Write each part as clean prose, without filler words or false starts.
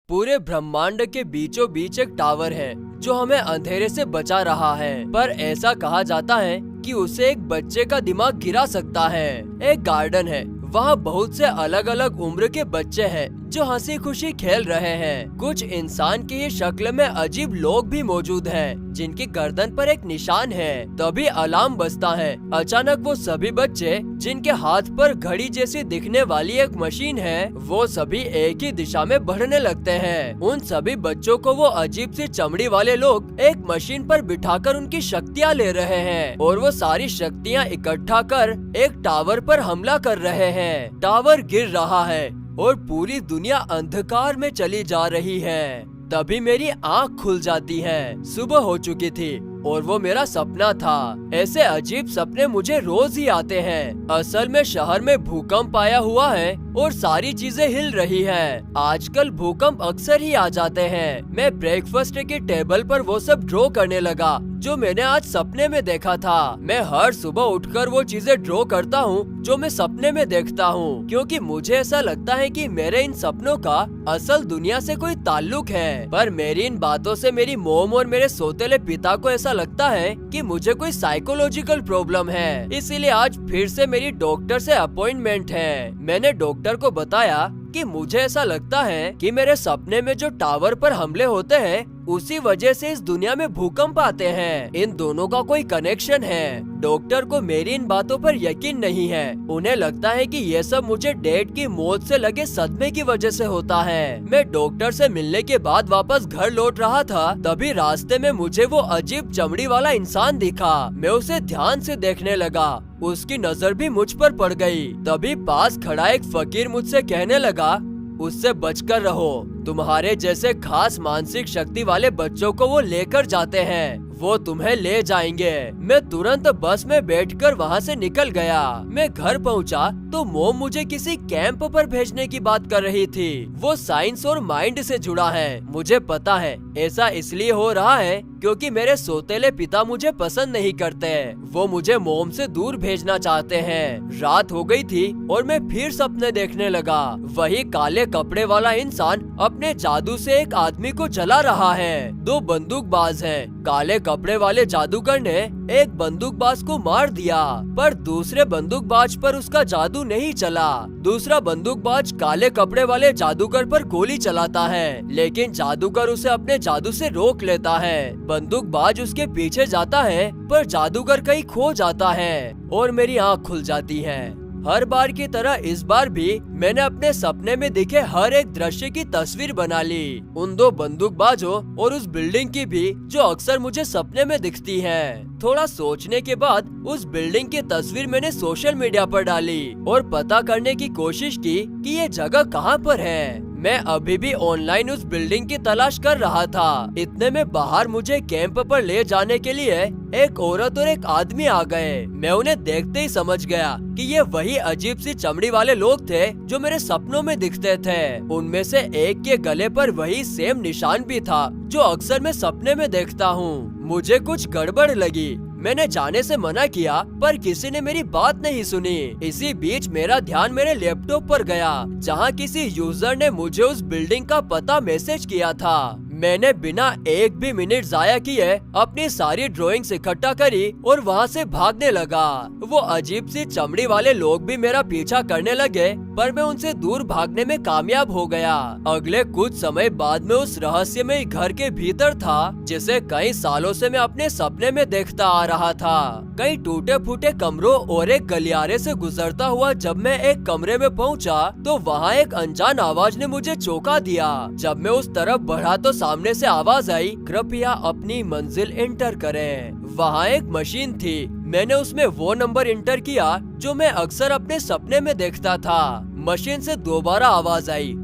पूरे ब्रह्मांड के बीचों बीच एक टावर है जो हमें अंधेरे से बचा रहा है। पर ऐसा कहा जाता है कि उसे एक बच्चे का दिमाग गिरा सकता है। एक गार्डन है, वहाँ बहुत से अलग अलग उम्र के बच्चे हैं जो हंसी खुशी खेल रहे हैं। कुछ इंसान की ही शक्ल में अजीब लोग भी मौजूद हैं, जिनकी गर्दन पर एक निशान है। तभी अलार्म बजता है। अचानक वो सभी बच्चे जिनके हाथ पर घड़ी जैसी दिखने वाली एक मशीन है, वो सभी एक ही दिशा में बढ़ने लगते हैं। उन सभी बच्चों को वो अजीब सी चमड़ी वाले लोग एक मशीन पर बिठाकर उनकी शक्तियाँ ले रहे हैं और वो सारी शक्तियाँ इकट्ठा कर एक टावर पर हमला कर रहे हैं। टावर गिर रहा है और पूरी दुनिया अंधकार में चली जा रही है। तभी मेरी आँख खुल जाती है। सुबह हो चुकी थी और वो मेरा सपना था। ऐसे अजीब सपने मुझे रोज ही आते हैं। असल में शहर में भूकंप आया हुआ है और सारी चीजें हिल रही हैं। आजकल भूकंप अक्सर ही आ जाते हैं। मैं ब्रेकफास्ट की टेबल पर वो सब ड्रॉ करने लगा जो मैंने आज सपने में देखा था। मैं हर सुबह उठकर वो चीजें ड्रॉ करता हूँ जो मैं सपने में देखता हूँ, क्योंकि मुझे ऐसा लगता है कि मेरे इन सपनों का असल दुनिया से कोई ताल्लुक है। पर मेरी इन बातों से मेरी मोम और मेरे सौतेले पिता को ऐसा लगता है कि मुझे कोई साइकोलॉजिकल प्रॉब्लम है। इसीलिए आज फिर से मेरी डॉक्टर से अपॉइंटमेंट है। मैंने डॉक्टर को बताया कि मुझे ऐसा लगता है कि मेरे सपने में जो टावर पर हमले होते हैं उसी वजह से इस दुनिया में भूकंप आते हैं। इन दोनों का कोई कनेक्शन है। डॉक्टर को मेरी इन बातों पर यकीन नहीं है। उन्हें लगता है कि ये सब मुझे डैड की मौत से लगे सदमे की वजह से होता है। मैं डॉक्टर से मिलने के बाद वापस घर लौट रहा था, तभी रास्ते में मुझे वो अजीब चमड़ी वाला इंसान दिखा। मैं उसे ध्यान से देखने लगा। उसकी नजर भी मुझ पर पड़ गई। तभी पास खड़ा एक फकीर मुझसे कहने लगा, उससे बचकर रहो। तुम्हारे जैसे खास मानसिक शक्ति वाले बच्चों को वो लेकर जाते हैं, वो तुम्हें ले जाएंगे। मैं तुरंत बस में बैठकर वहाँ से निकल गया। मैं घर पहुँचा तो मोम मुझे किसी कैंप पर भेजने की बात कर रही थी। वो साइंस और माइंड से जुड़ा है। मुझे पता है ऐसा इसलिए हो रहा है क्योंकि मेरे सौतेले पिता मुझे पसंद नहीं करते। वो मुझे मोम से दूर भेजना चाहते हैं। रात हो गई थी और मैं फिर सपने देखने लगा। वही काले कपड़े वाला इंसान अपने जादू से एक आदमी को जला रहा है। दो बंदूकबाज हैं। काले कपड़े वाले जादूगर ने एक बंदूकबाज को मार दिया, पर दूसरे बंदूकबाज पर उसका जादू नहीं चला। दूसरा बंदूकबाज काले कपड़े वाले जादूगर पर गोली चलाता है, लेकिन जादूगर उसे अपने जादू से रोक लेता है। बंदूकबाज उसके पीछे जाता है, पर जादूगर कहीं खो जाता है और मेरी आँख खुल जाती है। हर बार की तरह इस बार भी मैंने अपने सपने में दिखे हर एक दृश्य की तस्वीर बना ली, उन दो बंदूकबाजों और उस बिल्डिंग की भी जो अक्सर मुझे सपने में दिखती है। थोड़ा सोचने के बाद उस बिल्डिंग की तस्वीर मैंने सोशल मीडिया पर डाली और पता करने की कोशिश की कि ये जगह कहाँ पर है। मैं अभी भी ऑनलाइन उस बिल्डिंग की तलाश कर रहा था। इतने में बाहर मुझे कैंप पर ले जाने के लिए एक औरत और एक आदमी आ गए। मैं उन्हें देखते ही समझ गया कि ये वही अजीब सी चमड़ी वाले लोग थे जो मेरे सपनों में दिखते थे। उनमें से एक के गले पर वही सेम निशान भी था जो अक्सर मैं सपने में देखता हूँ। मुझे कुछ गड़बड़ लगी। मैंने जाने से मना किया, पर किसी ने मेरी बात नहीं सुनी। इसी बीच मेरा ध्यान मेरे लैपटॉप पर गया, जहां किसी यूजर ने मुझे उस बिल्डिंग का पता मैसेज किया था। मैंने बिना एक भी मिनट जाया किए अपनी सारी ड्राइंग्स इकट्ठा करी और वहां से भागने लगा। वो अजीब सी चमड़ी वाले लोग भी मेरा पीछा करने लगे, पर मैं उनसे दूर भागने में कामयाब हो गया। अगले कुछ समय बाद में उस रहस्यमय घर के भीतर था, जिसे कई सालों से मैं अपने सपने में देखता आ रहा था। कई टूटे फूटे कमरों और एक गलियारे से गुजरता हुआ जब मैं एक कमरे में पहुंचा, तो वहां एक अनजान आवाज ने मुझे चौंका दिया। जब मैं उस तरफ बढ़ा तो सामने से आवाज आई, कृपया अपनी मंजिल एंटर करें। वहाँ एक मशीन थी। मैंने उसमें वो नंबर एंटर किया जो मैं अक्सर अपने सपने में देखता था। मशीन से दोबारा आवाज आई,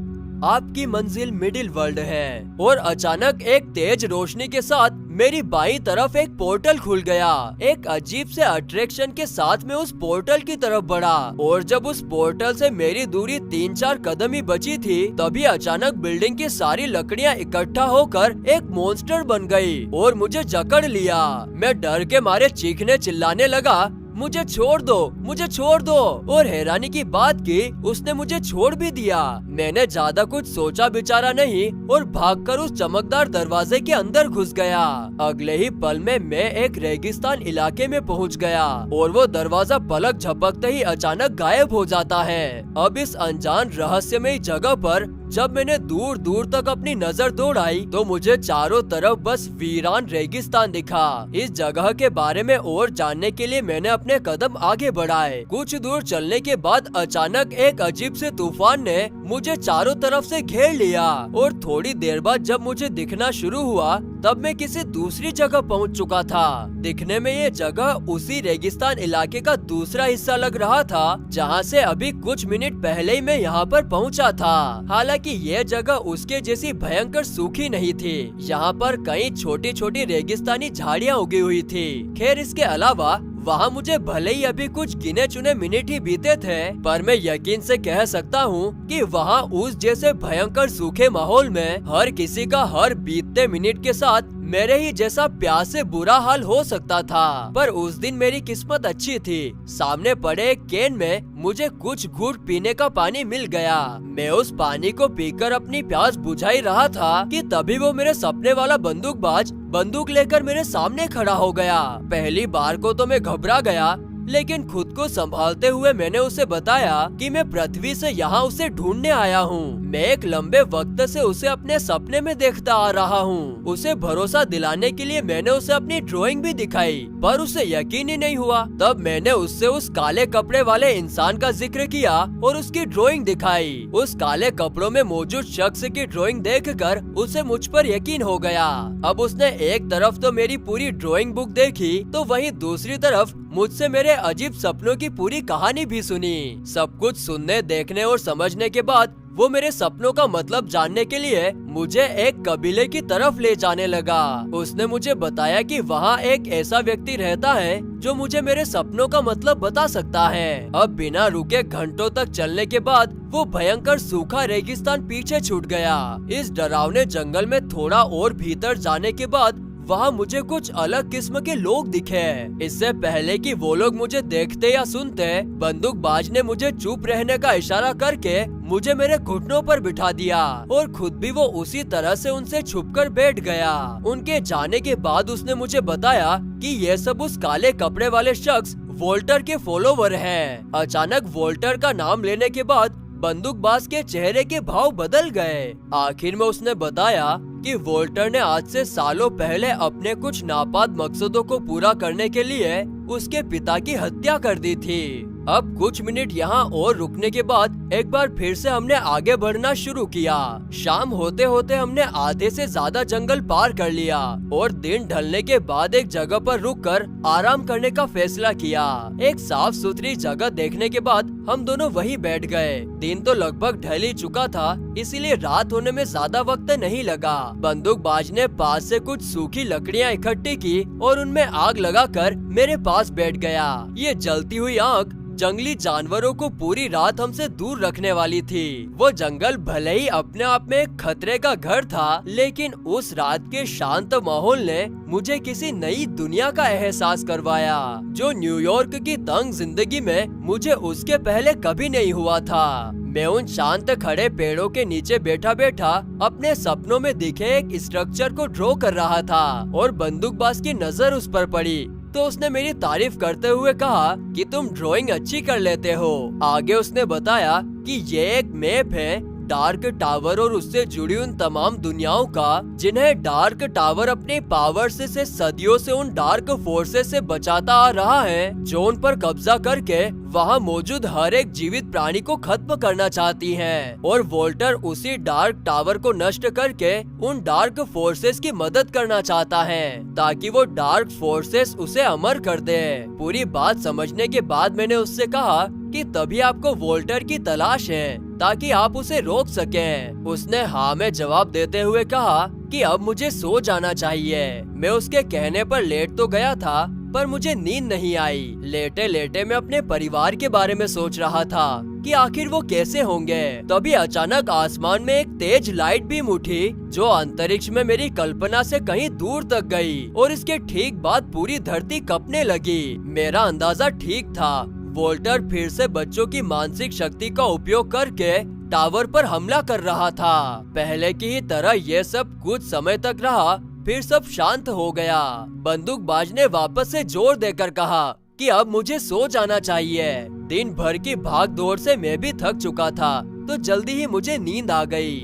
आपकी मंजिल मिडिल वर्ल्ड है। और अचानक एक तेज रोशनी के साथ मेरी बाईं तरफ एक पोर्टल खुल गया। एक अजीब से अट्रैक्शन के साथ मैं उस पोर्टल की तरफ बढ़ा, और जब उस पोर्टल से मेरी दूरी 3-4 कदम ही बची थी, तभी अचानक बिल्डिंग की सारी लकड़ियां इकट्ठा होकर एक मॉन्स्टर बन गई और मुझे जकड़ लिया। मैं डर के मारे चीखने चिल्लाने लगा मुझे छोड़ दो, मुझे छोड़ दो। और हैरानी की बात की उसने मुझे छोड़ भी दिया। मैंने ज्यादा कुछ सोचा विचारा नहीं और भागकर उस चमकदार दरवाजे के अंदर घुस गया। अगले ही पल में मैं एक रेगिस्तान इलाके में पहुंच गया और वो दरवाजा पलक झपकते ही अचानक गायब हो जाता है। अब इस अनजान रहस्यमयी जगह पर जब मैंने दूर दूर तक अपनी नजर दौड़ाई तो मुझे चारों तरफ बस वीरान रेगिस्तान दिखा। इस जगह के बारे में और जानने के लिए मैंने अपने कदम आगे बढ़ाए। कुछ दूर चलने के बाद अचानक एक अजीब से तूफान ने मुझे चारों तरफ से घेर लिया और थोड़ी देर बाद जब मुझे दिखना शुरू हुआ तब मैं किसी दूसरी जगह पहुंच चुका था। दिखने में ये जगह उसी रेगिस्तान इलाके का दूसरा हिस्सा लग रहा था जहां से अभी कुछ मिनट पहले ही मैं यहाँ पर पहुंचा था। हालांकि ये जगह उसके जैसी भयंकर सूखी नहीं थी। यहाँ पर कई छोटी छोटी रेगिस्तानी झाड़ियाँ उगी हुई थी। खैर इसके अलावा वहाँ मुझे भले ही अभी कुछ गिने चुने मिनट ही बीते थे, पर मैं यकीन से कह सकता हूँ कि वहाँ उस जैसे भयंकर सूखे माहौल में हर किसी का हर बीतते मिनट के साथ मेरे ही जैसा प्यास से बुरा हाल हो सकता था। पर उस दिन मेरी किस्मत अच्छी थी। सामने पड़े एक कैन में मुझे कुछ घूंट पीने का पानी मिल गया। मैं उस पानी को पीकर अपनी प्यास बुझा ही रहा था कि तभी वो मेरे सपने वाला बंदूकबाज बंदूक लेकर मेरे सामने खड़ा हो गया। पहली बार को तो मैं घबरा गया, लेकिन खुद को संभालते हुए मैंने उसे बताया कि मैं पृथ्वी से यहाँ उसे ढूंढने आया हूँ। मैं एक लंबे वक्त से उसे अपने सपने में देखता आ रहा हूँ। उसे भरोसा दिलाने के लिए मैंने उसे अपनी ड्राइंग भी दिखाई, पर उसे यकीन ही नहीं हुआ। तब मैंने उससे उस काले कपड़े वाले इंसान का जिक्र किया और उसकी ड्राइंग दिखाई। उस काले कपड़ों में मौजूद शख्स की ड्राइंग देखकर उसे मुझ पर यकीन हो गया। अब उसने एक तरफ तो मेरी पूरी ड्राइंग बुक देखी तो वहीं दूसरी तरफ मुझसे मेरे अजीब सपनों की पूरी कहानी भी सुनी। सब कुछ सुनने, देखने और समझने के बाद वो मेरे सपनों का मतलब जानने के लिए मुझे एक कबीले की तरफ ले जाने लगा। उसने मुझे बताया कि वहाँ एक ऐसा व्यक्ति रहता है जो मुझे मेरे सपनों का मतलब बता सकता है। अब बिना रुके घंटों तक चलने के बाद वो भयंकर सूखा रेगिस्तान पीछे छूट गया। इस डरावने जंगल में थोड़ा और भीतर जाने के बाद वहाँ मुझे कुछ अलग किस्म के लोग दिखे। इससे पहले कि वो लोग मुझे देखते या सुनते, बंदूकबाज ने मुझे चुप रहने का इशारा करके मुझे मेरे घुटनों पर बिठा दिया और खुद भी वो उसी तरह से उनसे छुपकर बैठ गया। उनके जाने के बाद उसने मुझे बताया कि ये सब उस काले कपड़े वाले शख्स वोल्टर के फॉलोवर हैं। अचानक वोल्टर का नाम लेने के बाद बंदूकबाज के चेहरे के भाव बदल गए। आखिर में उसने बताया कि वोल्टर ने आज से सालों पहले अपने कुछ नापाक मकसदों को पूरा करने के लिए उसके पिता की हत्या कर दी थी। अब कुछ मिनट यहाँ और रुकने के बाद एक बार फिर से हमने आगे बढ़ना शुरू किया। शाम होते होते हमने आधे से ज्यादा जंगल पार कर लिया और दिन ढलने के बाद एक जगह पर रुककर आराम करने का फैसला किया। एक साफ सुथरी जगह देखने के बाद हम दोनों वहीं बैठ गए। दिन तो लगभग ढल ही चुका था, इसीलिए रात होने में ज्यादा वक्त नहीं लगा। बंदूकबाज ने पास से कुछ सूखी लकड़ियाँ इकट्ठी की और उनमें आग लगाकर मेरे पास बैठ गया। ये जलती हुई आग जंगली जानवरों को पूरी रात हमसे दूर रखने वाली थी। वो जंगल भले ही अपने आप में एक खतरे का घर था, लेकिन उस रात के शांत माहौल ने मुझे किसी नई दुनिया का एहसास करवाया जो न्यूयॉर्क की तंग जिंदगी में मुझे उसके पहले कभी नहीं हुआ था। मैं उन शांत खड़े पेड़ों के नीचे बैठा बैठा अपने सपनों में दिखे एक स्ट्रक्चर को ड्रॉ कर रहा था और बंदूकबाज की नजर उस पर पड़ी तो उसने मेरी तारीफ करते हुए कहा कि तुम ड्राइंग अच्छी कर लेते हो। आगे उसने बताया कि ये एक मैप है डार्क टावर और उससे जुड़ी उन तमाम दुनियाओं का जिन्हें डार्क टावर अपने पावर से सदियों से उन डार्क फोर्सेस से बचाता आ रहा है जो उन पर कब्जा करके वहाँ मौजूद हर एक जीवित प्राणी को खत्म करना चाहती हैं। और वोल्टर उसी डार्क टावर को नष्ट करके उन डार्क फोर्सेस की मदद करना चाहता है ताकि वो डार्क फोर्सेस उसे अमर कर दे। पूरी बात समझने के बाद मैंने उससे कहा कि तभी आपको वोल्टर की तलाश है ताकि आप उसे रोक सकें। उसने हाँ में जवाब देते हुए कहा कि अब मुझे सो जाना चाहिए। मैं उसके कहने पर लेट तो गया था, पर मुझे नींद नहीं आई। लेटे लेटे मैं अपने परिवार के बारे में सोच रहा था कि आखिर वो कैसे होंगे। तभी अचानक आसमान में एक तेज लाइट बीम उठी जो अंतरिक्ष में मेरी कल्पना से कहीं दूर तक गई और इसके ठीक बाद पूरी धरती कंपने लगी। मेरा अंदाजा ठीक था। वोल्टर फिर से बच्चों की मानसिक शक्ति का उपयोग करके टावर पर हमला कर रहा था। पहले की ही तरह ये सब कुछ समय तक रहा, फिर सब शांत हो गया। बंदूकबाज ने वापस से जोर देकर कहा कि अब मुझे सो जाना चाहिए। दिन भर की भाग दौड़ से मैं भी थक चुका था, तो जल्दी ही मुझे नींद आ गई।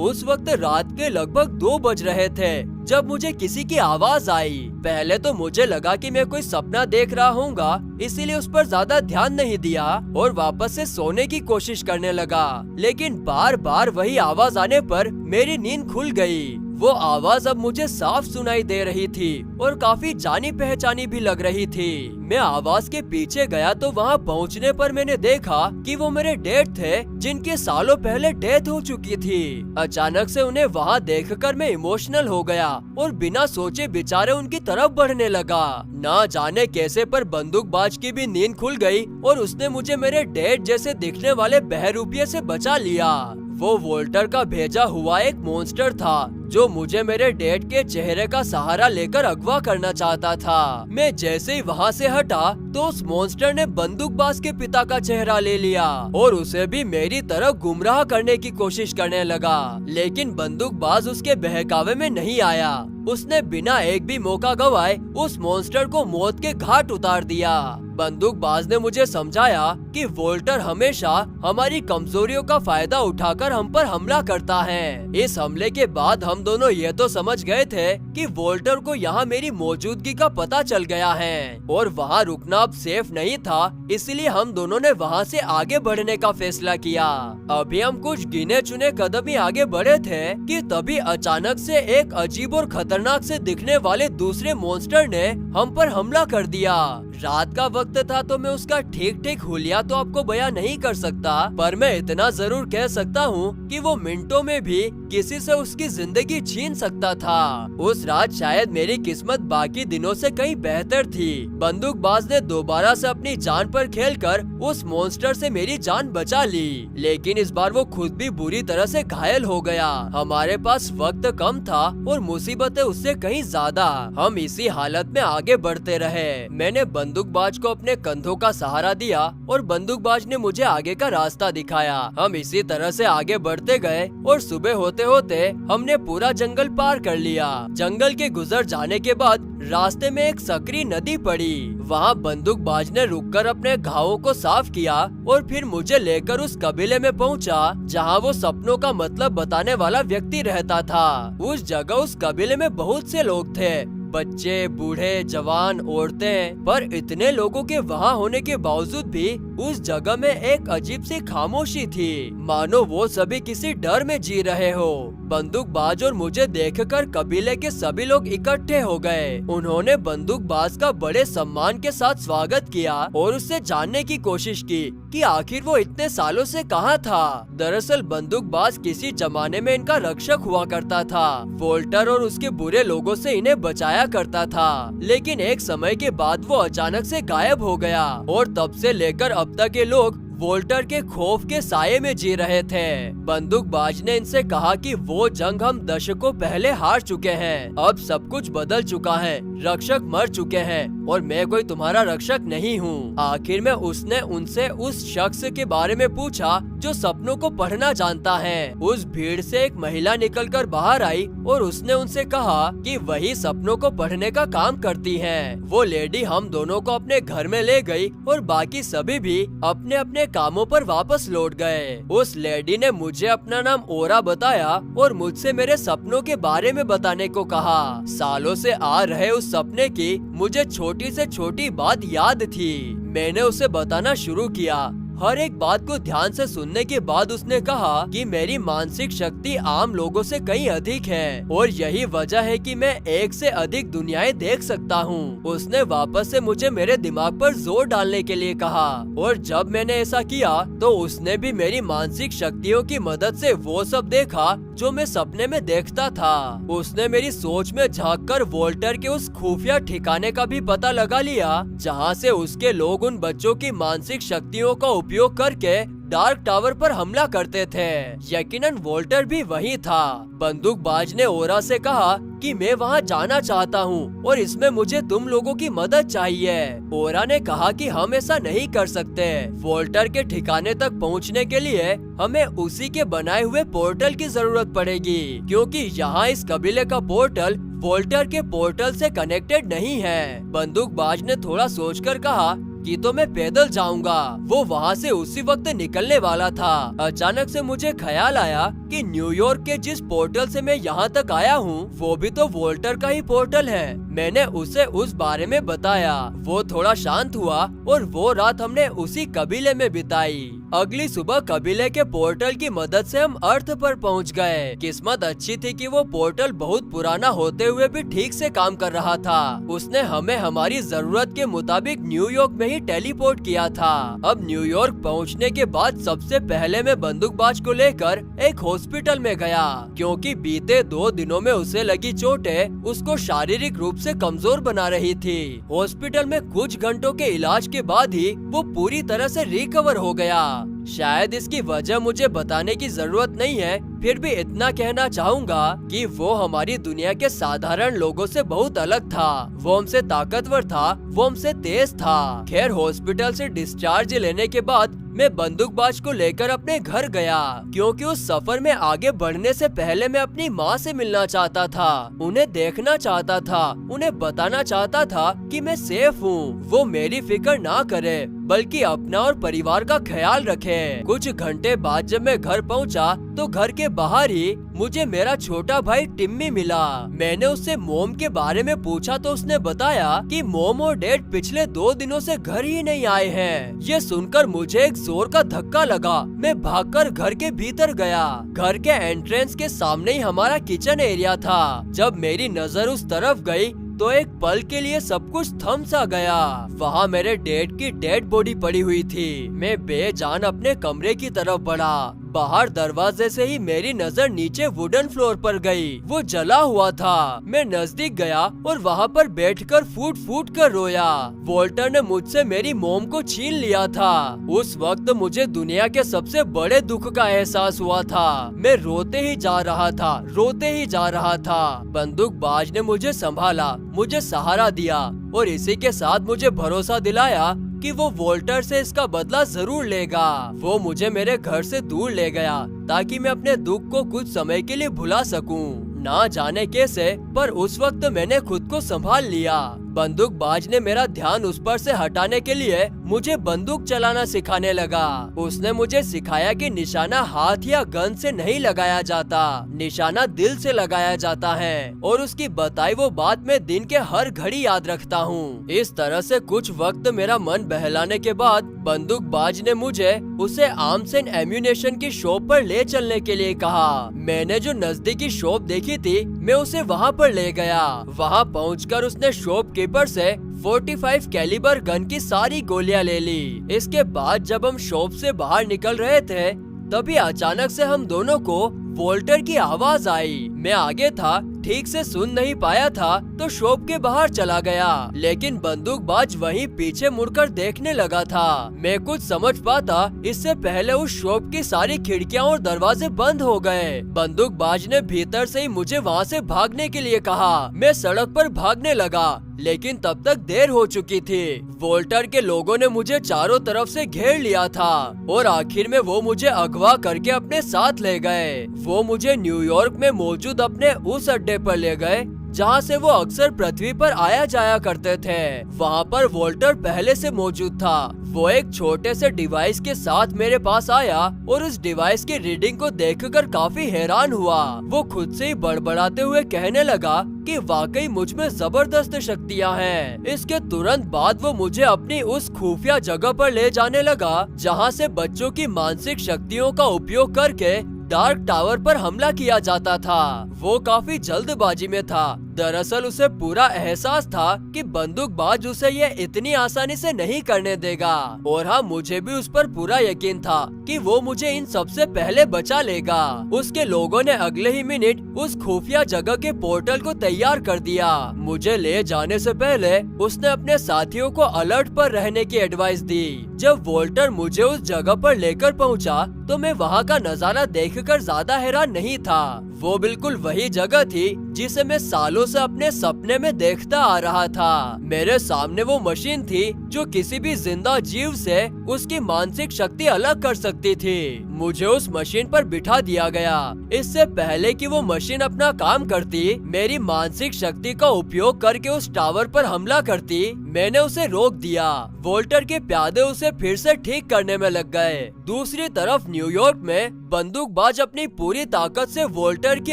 उस वक्त रात के लगभग 2 बज रहे थे जब मुझे किसी की आवाज आई। पहले तो मुझे लगा कि मैं कोई सपना देख रहा हूँगा, इसीलिए उस पर ज्यादा ध्यान नहीं दिया और वापस से सोने की कोशिश करने लगा। लेकिन बार बार वही आवाज आने पर मेरी नींद खुल गई। वो आवाज अब मुझे साफ सुनाई दे रही थी और काफी जानी पहचानी भी लग रही थी। मैं आवाज के पीछे गया तो वहाँ पहुँचने पर मैंने देखा कि वो मेरे डैड थे जिनके सालों पहले डेथ हो चुकी थी। अचानक से उन्हें वहाँ देखकर मैं इमोशनल हो गया और बिना सोचे बेचारे उनकी तरफ बढ़ने लगा। ना जाने कैसे पर बंदूकबाज की भी नींद खुल गई और उसने मुझे मेरे डैड जैसे दिखने वाले बहरूपिये से बचा लिया। वो वोल्टर का भेजा हुआ एक मॉन्स्टर था जो मुझे मेरे डैड के चेहरे का सहारा लेकर अगवा करना चाहता था। मैं जैसे ही वहाँ से हटा तो उस मॉन्स्टर ने बंदूकबाज के पिता का चेहरा ले लिया और उसे भी मेरी तरफ गुमराह करने की कोशिश करने लगा। लेकिन बंदूकबाज उसके बहकावे में नहीं आया। उसने बिना एक भी मौका गवाए उस मॉन्स्टर को मौत के घाट उतार दिया। बंदूकबाज ने मुझे समझाया कि वोल्टर हमेशा हमारी कमजोरियों का फायदा उठाकर हम पर हमला करता है। इस हमले के बाद हम दोनों ये तो समझ गए थे कि वोल्टर को यहाँ मेरी मौजूदगी का पता चल गया है और वहाँ रुकना अब सेफ नहीं था, इसलिए हम दोनों ने वहाँ से आगे बढ़ने का फैसला किया। अभी हम कुछ गिने चुने कदम ही आगे बढ़े थे कि तभी अचानक से एक अजीब और खतरनाक से दिखने वाले दूसरे मॉन्स्टर ने हम पर हमला कर दिया। रात का वक्त था तो मैं उसका ठीक ठीक हुलिया तो आपको बयां नहीं कर सकता, पर मैं इतना जरूर कह सकता हूँ कि वो मिनटों में भी किसी से उसकी जिंदगी छीन सकता था। उस रात शायद मेरी किस्मत बाकी दिनों से कहीं बेहतर थी। बंदूकबाज ने दोबारा से अपनी जान पर खेलकर उस मॉन्स्टर से मेरी जान बचा ली, लेकिन इस बार वो खुद भी बुरी तरह से घायल हो गया। हमारे पास वक्त कम था और मुसीबतें उससे कहीं ज्यादा। हम इसी हालत में आगे बढ़ते रहे। मैंने बंदूकबाज को अपने कंधों का सहारा दिया और बंदूकबाज ने मुझे आगे का रास्ता दिखाया। हम इसी तरह से आगे बढ़ते गए और सुबह होते होते हमने पूरा जंगल पार कर लिया। जंगल के गुजर जाने के बाद रास्ते में एक सकरी नदी पड़ी। वहाँ बंदूकबाज ने रुककर अपने घावों को साफ किया और फिर मुझे लेकर उस कबीले में पहुँचा जहाँ वो सपनों का मतलब बताने वाला व्यक्ति रहता था। उस जगह उस कबीले में बहुत से लोग थे, बच्चे, बूढ़े, जवान, औरतें, पर इतने लोगों के वहाँ होने के बावजूद भी उस जगह में एक अजीब सी खामोशी थी, मानो वो सभी किसी डर में जी रहे हो। बंदूकबाज और मुझे देखकर कबीले के सभी लोग इकट्ठे हो गए। उन्होंने बंदूकबाज का बड़े सम्मान के साथ स्वागत किया और उससे जानने की कोशिश की कि आखिर वो इतने सालों से कहाँ था। दरअसल बंदूकबाज किसी जमाने में इनका रक्षक हुआ करता था। वोल्टर और उसके बुरे लोगों से इन्हें बचाया करता था, लेकिन एक समय के बाद वो अचानक से गायब हो गया और तब से लेकर अब तक के लोग वोल्टर के खौफ के साये में जी रहे थे। बंदूकबाज ने इनसे कहा कि वो जंग हम दशकों पहले हार चुके हैं, अब सब कुछ बदल चुका है, रक्षक मर चुके हैं और मैं कोई तुम्हारा रक्षक नहीं हूँ। आखिर में उसने उनसे उस शख्स के बारे में पूछा जो सपनों को पढ़ना जानता है। उस भीड़ से एक महिला निकलकर बाहर आई और उसने उनसे कहा कि वही सपनों को पढ़ने का काम करती है। वो लेडी हम दोनों को अपने घर में ले गई और बाकी सभी भी अपने अपने कामों पर वापस लौट गए। उस लेडी ने मुझे अपना नाम ओरा बताया और मुझसे मेरे सपनों के बारे में बताने को कहा। सालों से आ रहे उस सपने की मुझे छोटी से छोटी बात याद थी। मैंने उसे बताना शुरू किया। हर एक बात को ध्यान से सुनने के बाद उसने कहा कि मेरी मानसिक शक्ति आम लोगों से कहीं अधिक है और यही वजह है कि मैं एक से अधिक दुनियाएं देख सकता हूँ। उसने वापस से मुझे मेरे दिमाग पर जोर डालने के लिए कहा और जब मैंने ऐसा किया तो उसने भी मेरी मानसिक शक्तियों की मदद से वो सब देखा जो मैं सपने में देखता था। उसने मेरी सोच में झांककर वोल्टर के उस खुफिया ठिकाने का भी पता लगा लिया जहाँ से उसके लोग उन बच्चों की मानसिक शक्तियों का उपयोग करके डार्क टावर पर हमला करते थे। यकीनन वोल्टर भी वही था। बंदूकबाज ने ओरा से कहा कि मैं वहाँ जाना चाहता हूँ और इसमें मुझे तुम लोगों की मदद चाहिए। ओरा ने कहा कि हम ऐसा नहीं कर सकते। वोल्टर के ठिकाने तक पहुँचने के लिए हमें उसी के बनाए हुए पोर्टल की जरूरत पड़ेगी, क्योंकि यहाँ इस कबीले का पोर्टल वोल्टर के पोर्टल से कनेक्टेड नहीं है। बंदूकबाज ने थोड़ा सोचकर कहा कि तो मैं पैदल जाऊंगा। वो वहाँ से उसी वक्त निकलने वाला था। अचानक से मुझे ख्याल आया कि न्यूयॉर्क के जिस पोर्टल से मैं यहाँ तक आया हूँ वो भी तो वोल्टर का ही पोर्टल है। मैंने उसे उस बारे में बताया। वो थोड़ा शांत हुआ और वो रात हमने उसी कबीले में बिताई। अगली सुबह कबीले के पोर्टल की मदद से हम अर्थ पर पहुंच गए। किस्मत अच्छी थी कि वो पोर्टल बहुत पुराना होते हुए भी ठीक से काम कर रहा था। उसने हमें हमारी जरूरत के मुताबिक न्यूयॉर्क में ही टेलीपोर्ट किया था। अब न्यूयॉर्क पहुंचने के बाद सबसे पहले मैं बंदूकबाज को लेकर एक हॉस्पिटल में गया, क्योंकि बीते 2 दिनों में उसे लगी चोटें उसको शारीरिक रूप से कमजोर बना रही थी। हॉस्पिटल में कुछ घंटों के इलाज के बाद ही वो पूरी तरह से रिकवर हो गया। शायद इसकी वजह मुझे बताने की जरूरत नहीं है, फिर भी इतना कहना चाहूँगा कि वो हमारी दुनिया के साधारण लोगों से बहुत अलग था। वो हमसे ताकतवर था, वो हमसे तेज था। खैर, हॉस्पिटल से डिस्चार्ज लेने के बाद मैं बंदूकबाज को लेकर अपने घर गया, क्योंकि उस सफर में आगे बढ़ने से पहले मैं अपनी माँ से मिलना चाहता था, उन्हें देखना चाहता था, उन्हें बताना चाहता था कि मैं सेफ हूँ। वो मेरी फिक्र ना करे बल्कि अपना और परिवार का ख्याल रखे। कुछ घंटे बाद जब मैं घर पहुँचा तो घर के बाहर ही मुझे मेरा छोटा भाई टिम्मी मिला। मैंने उससे मोम के बारे में पूछा तो उसने बताया कि मोम और डैड पिछले 2 दिनों से घर ही नहीं आए हैं। ये सुनकर मुझे एक जोर का धक्का लगा। मैं भागकर घर के भीतर गया। घर के एंट्रेंस के सामने ही हमारा किचन एरिया था। जब मेरी नजर उस तरफ गई तो एक पल के लिए सब कुछ थम सा गया। वहाँ मेरे डैड की डेड बॉडी पड़ी हुई थी। मैं बेजान अपने कमरे की तरफ बढ़ा। बाहर दरवाजे से ही मेरी नजर नीचे वुडन फ्लोर पर गई। वो जला हुआ था। मैं नजदीक गया और वहाँ पर बैठकर फूट फूट कर रोया। वोल्टर ने मुझसे मेरी मोम को छीन लिया था। उस वक्त मुझे दुनिया के सबसे बड़े दुख का एहसास हुआ था। मैं रोते ही जा रहा था, रोते ही जा रहा था। बंदूकबाज ने मुझे संभाला, मुझे सहारा दिया और इसी के साथ मुझे भरोसा दिलाया कि वो वोल्टर से इसका बदला जरूर लेगा। वो मुझे मेरे घर से दूर ले गया ताकि मैं अपने दुख को कुछ समय के लिए भुला सकूं। ना जाने कैसे, पर उस वक्त मैंने खुद को संभाल लिया। बंदूकबाज ने मेरा ध्यान उस पर से हटाने के लिए मुझे बंदूक चलाना सिखाने लगा। उसने मुझे सिखाया कि निशाना हाथ या गन से नहीं लगाया जाता, निशाना दिल से लगाया जाता है और उसकी बताई वो बात मैं दिन के हर घड़ी याद रखता हूँ। इस तरह से कुछ वक्त मेरा मन बहलाने के बाद बंदूकबाज ने मुझे उसे आर्म्स एंड एम्यूनेशन की शॉप पर ले चलने के लिए कहा। मैंने जो नजदीकी शॉप देखी थी मैं उसे वहाँ पर ले गया। वहाँ पहुँचकर उसने शॉप कीपर से 45 कैलिबर गन की सारी गोलियां ले ली। इसके बाद जब हम शॉप से बाहर निकल रहे थे तभी अचानक से हम दोनों को वोल्टर की आवाज आई। मैं आगे था, ठीक से सुन नहीं पाया था तो शॉप के बाहर चला गया, लेकिन बंदूकबाज वहीं पीछे मुड़कर देखने लगा था। मैं कुछ समझ पाता इससे पहले उस शॉप की सारी खिड़कियां और दरवाजे बंद हो गए। बंदूकबाज ने भीतर से ही मुझे वहां से भागने के लिए कहा। मैं सड़क पर भागने लगा, लेकिन तब तक देर हो चुकी थी। वोल्टर के लोगों ने मुझे चारों तरफ से घेर लिया था और आखिर में वो मुझे अगवा करके अपने साथ ले गए। वो मुझे न्यूयॉर्क में मौजूद अपने उस अड्डे पर ले गए जहाँ से वो अक्सर पृथ्वी पर आया जाया करते थे। वहाँ पर वोल्टर पहले से मौजूद था। वो एक छोटे से डिवाइस के साथ मेरे पास आया और उस डिवाइस की रीडिंग को देखकर काफी हैरान हुआ। वो खुद से ही बड़बड़ाते हुए कहने लगा कि वाकई मुझ में जबरदस्त शक्तियाँ हैं। इसके तुरंत बाद वो मुझे अपनी उस खुफिया जगह पर ले जाने लगा जहाँ से बच्चों की मानसिक शक्तियों का उपयोग करके डार्क टावर पर हमला किया जाता था। वो काफी जल्दबाजी में था। दरअसल उसे पूरा एहसास था कि बंदूकबाज उसे ये इतनी आसानी से नहीं करने देगा। और हाँ, मुझे भी उस पर पूरा यकीन था कि वो मुझे इन सबसे पहले बचा लेगा। उसके लोगों ने अगले ही मिनट उस खुफिया जगह के पोर्टल को तैयार कर दिया। मुझे ले जाने से पहले उसने अपने साथियों को अलर्ट पर रहने की एडवाइस दी। जब वोल्टर मुझे उस जगह पर लेकर पहुंचा, तो मैं वहां का नजारा देखकर ज्यादा हैरान नहीं था। वो बिल्कुल वही जगह थी जिसे मैं सालों से अपने सपने में देखता आ रहा था। मेरे सामने वो मशीन थी जो किसी भी जिंदा जीव से उसकी मानसिक शक्ति अलग कर सकती थी। मुझे उस मशीन पर बिठा दिया गया। इससे पहले कि वो मशीन अपना काम करती, मेरी मानसिक शक्ति का उपयोग करके उस टावर पर हमला करती, मैंने उसे रोक दिया। वोल्टर के प्यादे उसे फिर से ठीक करने में लग गए। दूसरी तरफ न्यूयॉर्क में बंदूकबाज अपनी पूरी ताकत से वोल्टर के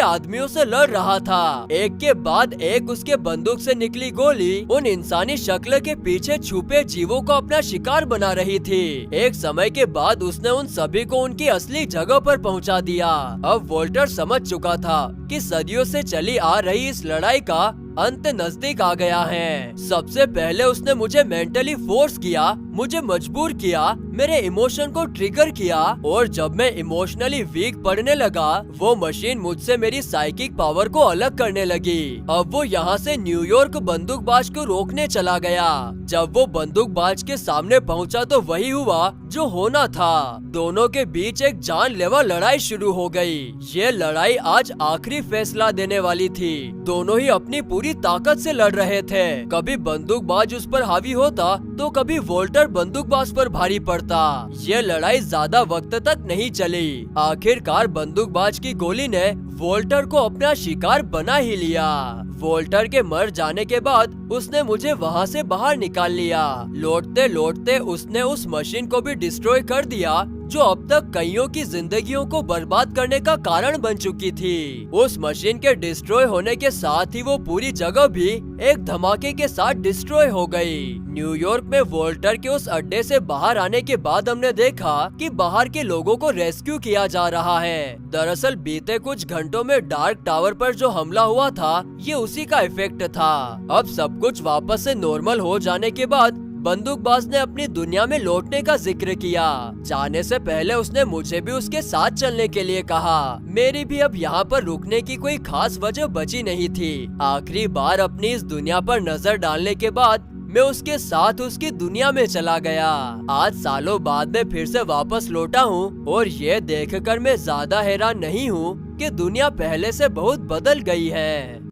आदमियों से लड़ रहा था। एक के बाद एक उसके बंदूक से निकली गोली उन इंसानी शक्ल के पीछे छुपे जीवों को अपना शिकार बना रही थी। एक समय के बाद उसने उन सभी को उनकी असली जगह पर पहुंचा दिया। अब वोल्टर समझ चुका था कि सदियों से चली आ रही इस लड़ाई का अंत नजदीक आ गया है। सबसे पहले उसने मुझे मेंटली फोर्स किया, मुझे मजबूर किया, मेरे इमोशन को ट्रिगर किया, और जब मैं इमोशनली वीक पड़ने लगा, वो मशीन मुझसे मेरी साइकिक पावर को अलग करने लगी। अब वो यहाँ से न्यूयॉर्क बंदूकबाज को रोकने चला गया। जब वो बंदूकबाज के सामने पहुँचा तो वही हुआ जो होना था। दोनों के बीच एक जानलेवा लड़ाई शुरू हो गई। ये लड़ाई आज आखिरी फैसला देने वाली थी। दोनों ही अपनी पूरी ताकत से लड़ रहे थे। कभी बंदूकबाज उस पर हावी होता तो कभी वोल्टर बंदूकबाज पर भारी पड़ता। ये लड़ाई ज्यादा वक्त तक नहीं चली। आखिरकार बंदूकबाज की गोली ने वोल्टर को अपना शिकार बना ही लिया। वोल्टर के मर जाने के बाद उसने मुझे वहाँ से बाहर निकाल लिया। लौटते लौटते उसने उस मशीन को भी डिस्ट्रॉय कर दिया जो अब तक कईयों की जिंदगियों को बर्बाद करने का कारण बन चुकी थी। उस मशीन के डिस्ट्रॉय होने के साथ ही वो पूरी जगह भी एक धमाके के साथ डिस्ट्रॉय हो गई। न्यूयॉर्क में वोल्टर के उस अड्डे से बाहर आने के बाद हमने देखा कि बाहर के लोगों को रेस्क्यू किया जा रहा है। दरअसल बीते कुछ घंटों में डार्क टावर पर जो हमला हुआ था, ये उसी का इफेक्ट था। अब सब कुछ वापस से नॉर्मल हो जाने के बाद बंदूकबाज ने अपनी दुनिया में लौटने का जिक्र किया। जाने से पहले उसने मुझे भी उसके साथ चलने के लिए कहा। मेरी भी अब यहाँ पर रुकने की कोई खास वजह बची नहीं थी। आखिरी बार अपनी इस दुनिया पर नजर डालने के बाद मैं उसके साथ उसकी दुनिया में चला गया। आज सालों बाद मैं फिर से वापस लौटा हूँ और ये देखकर मैं ज्यादा हैरान नहीं हूँ कि दुनिया पहले से बहुत बदल गई है।